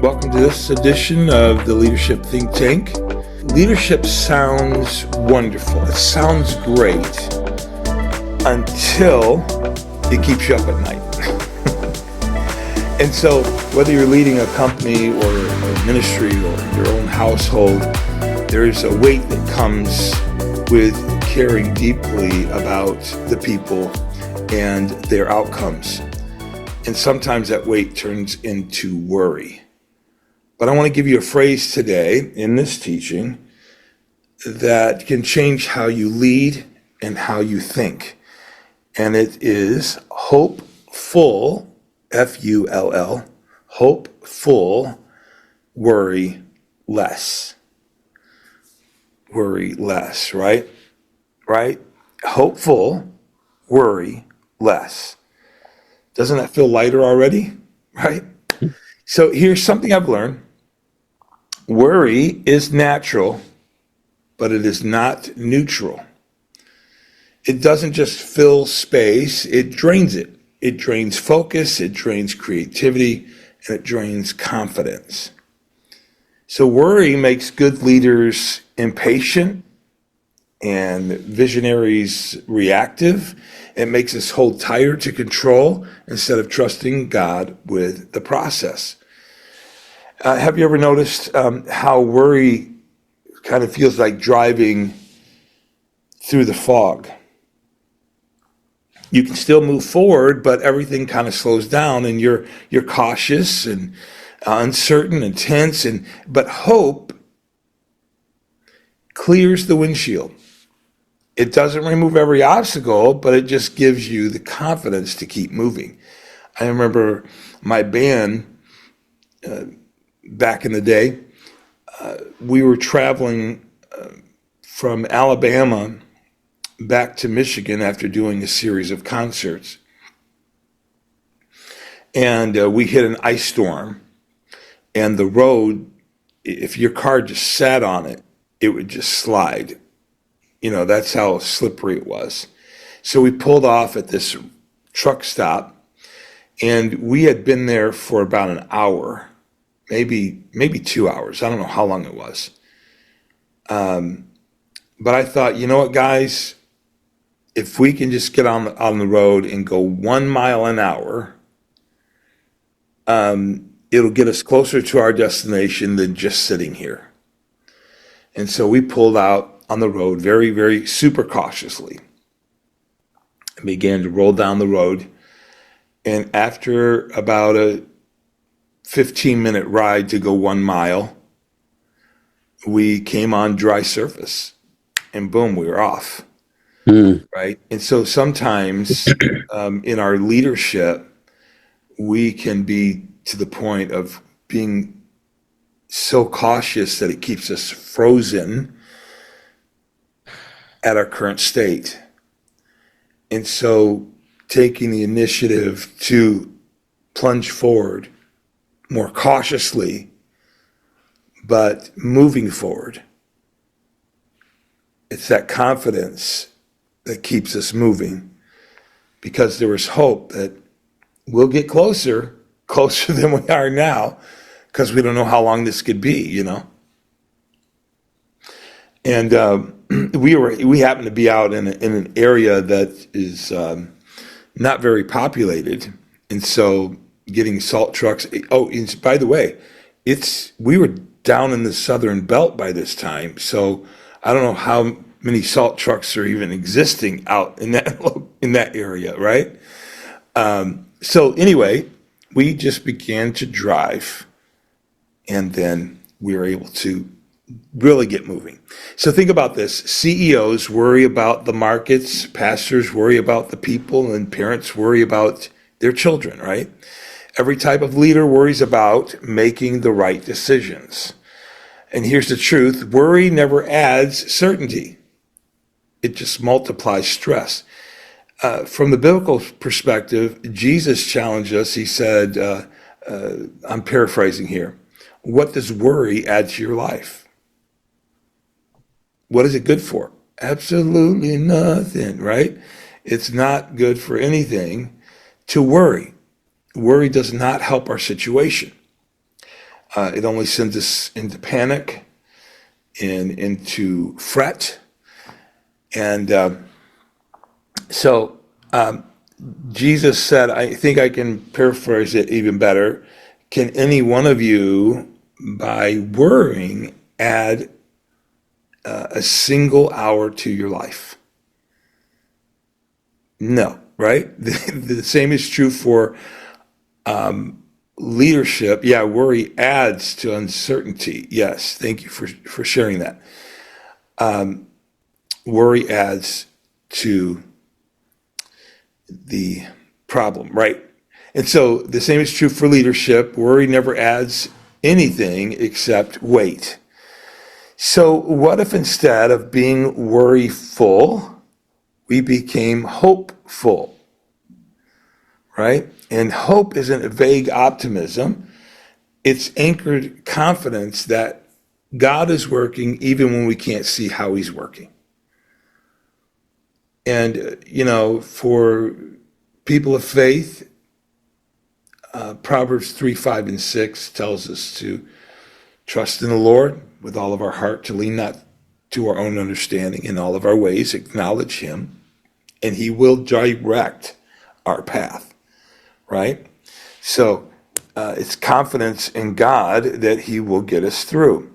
Welcome to this edition of the Leadership Think Tank. Leadership sounds wonderful. It sounds great until it keeps you up at night. And so whether you're leading a company or a ministry or your own household, there's a weight that comes with caring deeply about the people and their outcomes. And sometimes that weight turns into worry. But I want to give you a phrase today in this teaching that can change how you lead and how you think. And it is hopeful, F-U-L-L, hopeful, worry less. Worry less, right? Right? Hopeful, worry less. Doesn't that feel lighter already? Right? So here's something I've learned. Worry is natural, but it is not neutral. It doesn't just fill space, it drains it. It drains focus, it drains creativity, and it drains confidence. So worry makes good leaders impatient and visionaries reactive. It makes us hold tighter to control instead of trusting God with the process. Have you ever noticed how worry kind of feels like driving through the fog? You can still move forward, but everything kind of slows down, and you're cautious and uncertain and tense. But hope clears the windshield. It doesn't remove every obstacle, but it just gives you the confidence to keep moving. I remember my band back in the day. We were traveling from Alabama back to Michigan after doing a series of concerts. And we hit an ice storm. And the road, if your car just sat on it, it would just slide. You know, that's how slippery it was. So we pulled off at this truck stop, and we had been there for about an hour, maybe 2 hours. I don't know how long it was. But I thought, you know what, guys, if we can just get on the road and go 1 mile an hour, it'll get us closer to our destination than just sitting here. And so we pulled out on the road very, very super cautiously and began to roll down the road. And after about a 15-minute ride to go 1 mile, we came on dry surface, and boom, we were off. Right? And so sometimes in our leadership, we can be to the point of being so cautious that it keeps us frozen at our current state. And so taking the initiative to plunge forward more cautiously, but moving forward. It's that confidence that keeps us moving, because there is hope that we'll get closer than we are now, because we don't know how long this could be, you know. And we happen to be out in an area that is not very populated, and so getting salt trucks. Oh, and by the way, we were down in the southern belt by this time, so I don't know how many salt trucks are even existing out in that area, right? So anyway, we just began to drive, and then we were able to really get moving. So think about this. CEOs worry about the markets, pastors worry about the people, and parents worry about their children, right? Every type of leader worries about making the right decisions. And here's the truth. Worry never adds certainty. It just multiplies stress. From the biblical perspective, Jesus challenged us. He said, I'm paraphrasing here, what does worry add to your life? What is it good for? Absolutely nothing, right? It's not good for anything to worry. Worry does not help our situation. It only sends us into panic and into fret. And so Jesus said, I think I can paraphrase it even better. Can any one of you, by worrying, add a single hour to your life? No, right? The same is true for leadership. Yeah, worry adds to uncertainty. Yes, thank you for sharing that. Worry adds to the problem, right? And so the same is true for leadership. Worry never adds anything except weight. So what if instead of being worryful, we became hopeful, right? And hope isn't a vague optimism. It's anchored confidence that God is working even when we can't see how he's working. And, for people of faith, Proverbs 3, 5, and 6 tells us to trust in the Lord with all of our heart, to lean not to our own understanding, in all of our ways, acknowledge him, and he will direct our path, right? So it's confidence in God that he will get us through.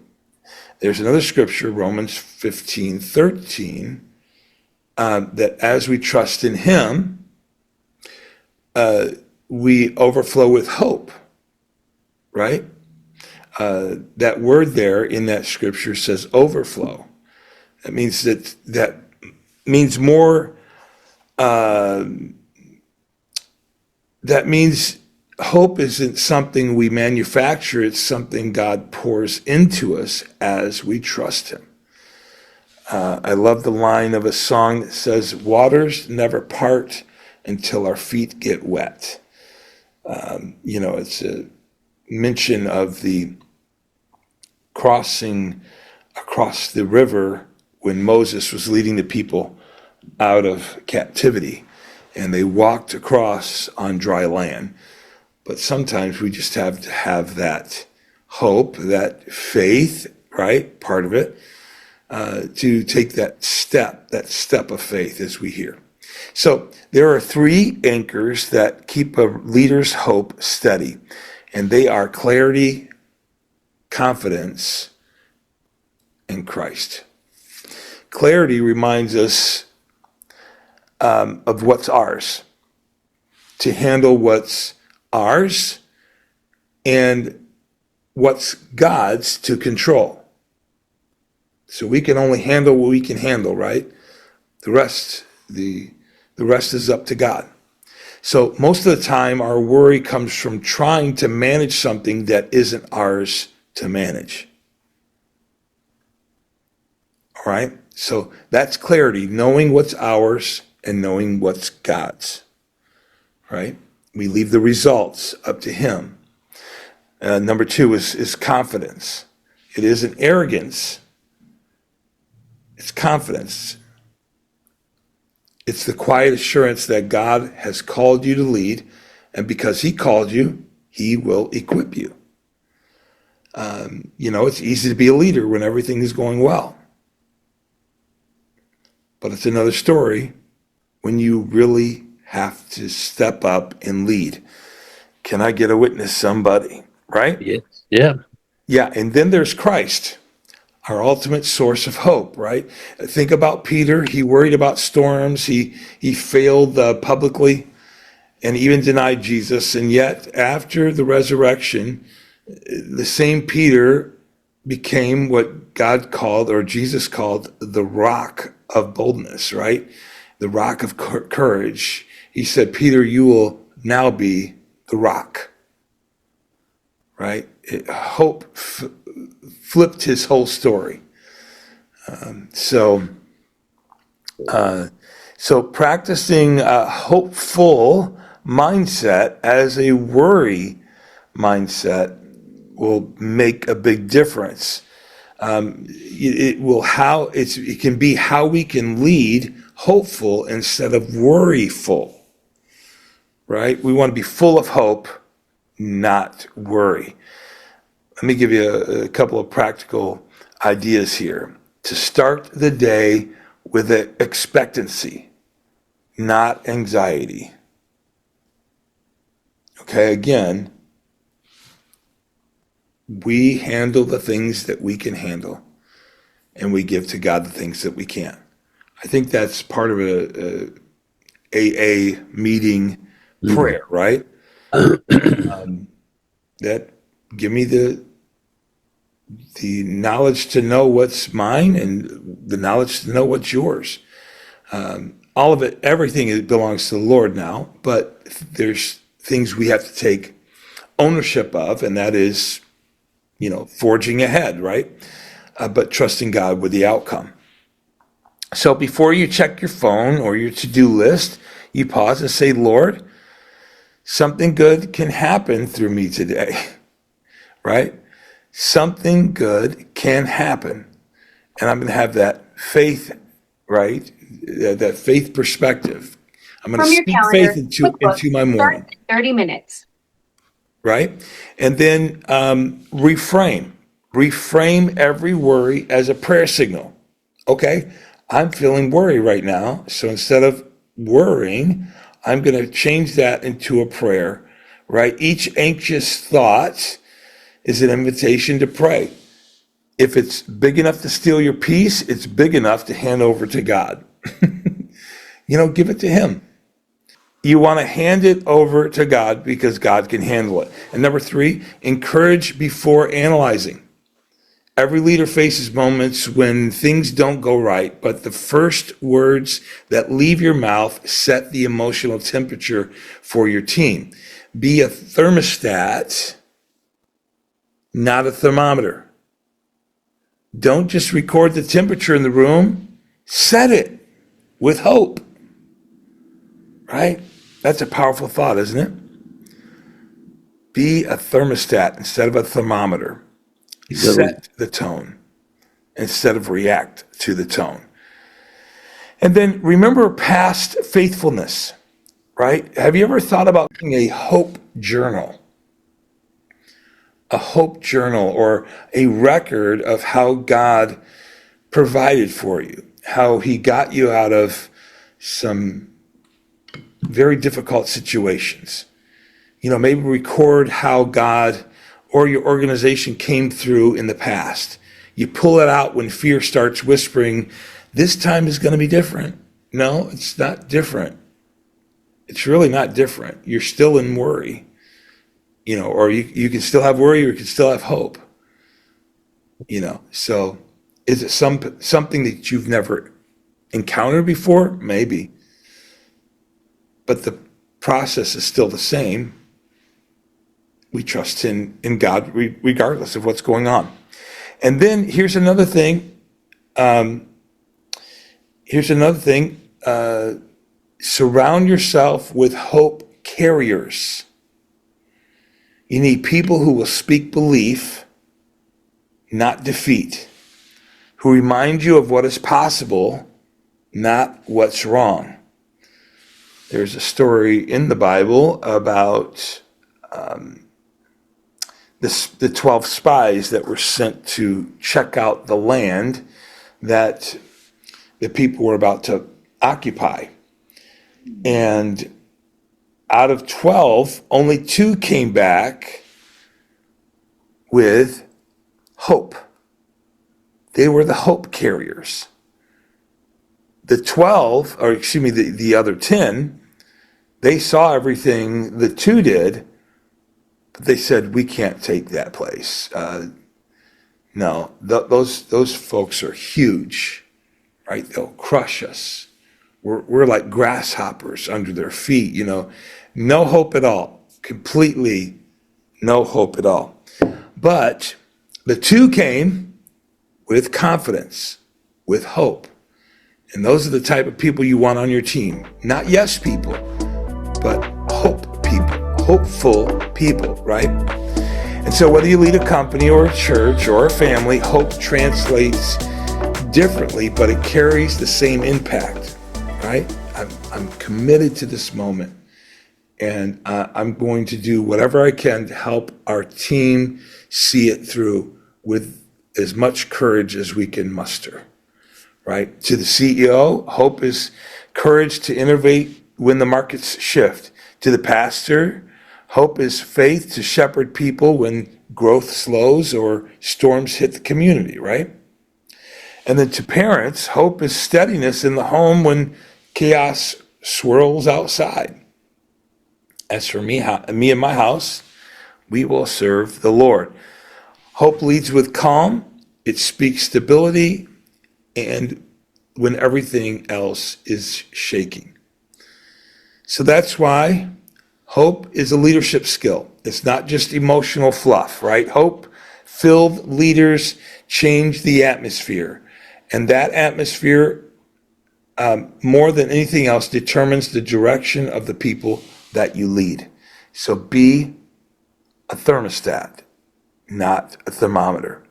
There's another scripture, Romans 15:13, that as we trust in him, we overflow with hope, right? That word there in that scripture says overflow. That means that means more. That means hope isn't something we manufacture. It's something God pours into us as we trust him. I love the line of a song that says, "Waters never part until our feet get wet." It's a mention of the crossing across the river when Moses was leading the people out of captivity, and they walked across on dry land. But sometimes we just have to have that hope, that faith, right? Part of it, to take that step of faith as we hear. So there are three anchors that keep a leader's hope steady, and they are clarity, confidence, and Christ. Clarity reminds us of what's ours, to handle what's ours, and what's God's to control. So we can only handle what we can handle, right? The rest is up to God. So most of the time, our worry comes from trying to manage something that isn't ours to manage. All right? So that's clarity, knowing what's ours and knowing what's God's. Right? We leave the results up to him. Number two is confidence. It isn't arrogance. It's confidence. It's the quiet assurance that God has called you to lead, and because he called you, he will equip you. It's easy to be a leader when everything is going well. But it's another story when you really have to step up and lead. Can I get a witness, somebody? Right? Yes. Yeah. Yeah, and then there's Christ, our ultimate source of hope, right? Think about Peter. He worried about storms. He failed publicly and even denied Jesus. And yet, after the resurrection, the same Peter became what God called, or Jesus called, the rock of boldness, right? The rock of courage. He said, Peter, you will now be the rock, right? Hope flipped his whole story. So practicing a hopeful mindset as a worry mindset will make a big difference. It can be how we can lead hopeful instead of worryful, right? We want to be full of hope, not worry. let me give you a couple of practical ideas here. To start the day with expectancy, not anxiety. Okay, again, we handle the things that we can handle, and we give to God the things that we can't. I think that's part of a AA meeting prayer, right? That give me the knowledge to know what's mine and the knowledge to know what's yours. All of it, everything belongs to the Lord now, but there's things we have to take ownership of, and that is, forging ahead, right? But trusting God with the outcome. So before you check your phone or your to-do list, you pause and say, Lord, something good can happen through me today, right? Something good can happen. And I'm going to have that faith, right? That faith perspective. I'm going to speak faith into my morning. 30 minutes. Right? And then reframe. Reframe every worry as a prayer signal. Okay? I'm feeling worry right now. So instead of worrying, I'm going to change that into a prayer, right? Each anxious thought is an invitation to pray. If it's big enough to steal your peace, it's big enough to hand over to God. Give it to Him. You want to hand it over to God because God can handle it. And number 3, encourage before analyzing. Every leader faces moments when things don't go right, but the first words that leave your mouth set the emotional temperature for your team. Be a thermostat, not a thermometer. Don't just record the temperature in the room, set it with hope. Right? That's a powerful thought, isn't it? Be a thermostat instead of a thermometer. Set the tone instead of react to the tone. And then remember past faithfulness, right? Have you ever thought about doing a hope journal? A hope journal, or a record of how God provided for you, how He got you out of some very difficult situations. Maybe record how God or your organization came through in the past. You pull it out when fear starts whispering, this time is going to be different. No, it's not different. It's really not different. You're still in worry, or you can still have worry, or you can still have hope. So is it something that you've never encountered before? Maybe. But the process is still the same. We trust in God regardless of what's going on. And then here's another thing. Surround yourself with hope carriers. You need people who will speak belief, not defeat, who remind you of what is possible, not what's wrong. There's a story in the Bible about the 12 spies that were sent to check out the land that the people were about to occupy. And out of 12, only 2 came back with hope. They were the hope carriers. The other 10, they saw everything the 2 did, but they said, we can't take that place. No, those folks are huge, right? They'll crush us. We're like grasshoppers under their feet, No hope at all. Completely no hope at all. But the 2 came with confidence, with hope. And those are the type of people you want on your team. Not yes people, but hope people, hopeful people, right? And so whether you lead a company or a church or a family, hope translates differently, but it carries the same impact, right? I'm committed to this moment. And I'm going to do whatever I can to help our team see it through with as much courage as we can muster, right? To the CEO, hope is courage to innovate when the markets shift. To the pastor, hope is faith to shepherd people when growth slows or storms hit the community, right? And then to parents, hope is steadiness in the home when chaos swirls outside. As for me and my house, we will serve the Lord. Hope leads with calm. It speaks stability and when everything else is shaking. So that's why hope is a leadership skill. It's not just emotional fluff, right? Hope-filled leaders change the atmosphere. And that atmosphere, more than anything else, determines the direction of the people that you lead. So be a thermostat, not a thermometer.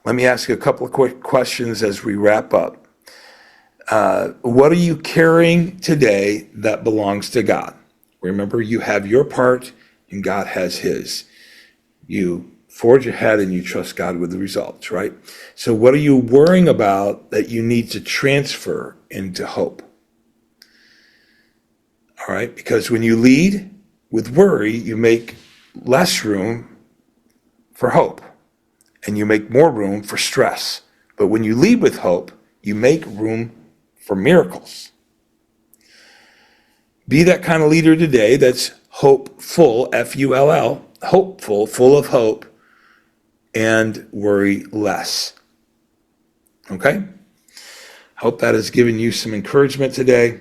Let me ask you a couple of quick questions as we wrap up. What are you carrying today that belongs to God? Remember, you have your part and God has his. You forge ahead and you trust God with the results, right? So what are you worrying about that you need to transfer into hope? All right, because when you lead with worry, you make less room for hope and you make more room for stress. But when you lead with hope, you make room for miracles. Be that kind of leader today that's hopeful, F-U-L-L, hopeful, full of hope, and worry less. Okay? Hope that has given you some encouragement today.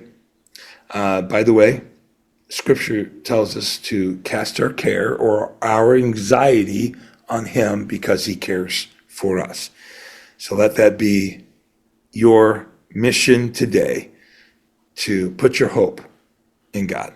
By the way, Scripture tells us to cast our care or our anxiety on him because he cares for us. So let that be your mission today, to put your hope in God.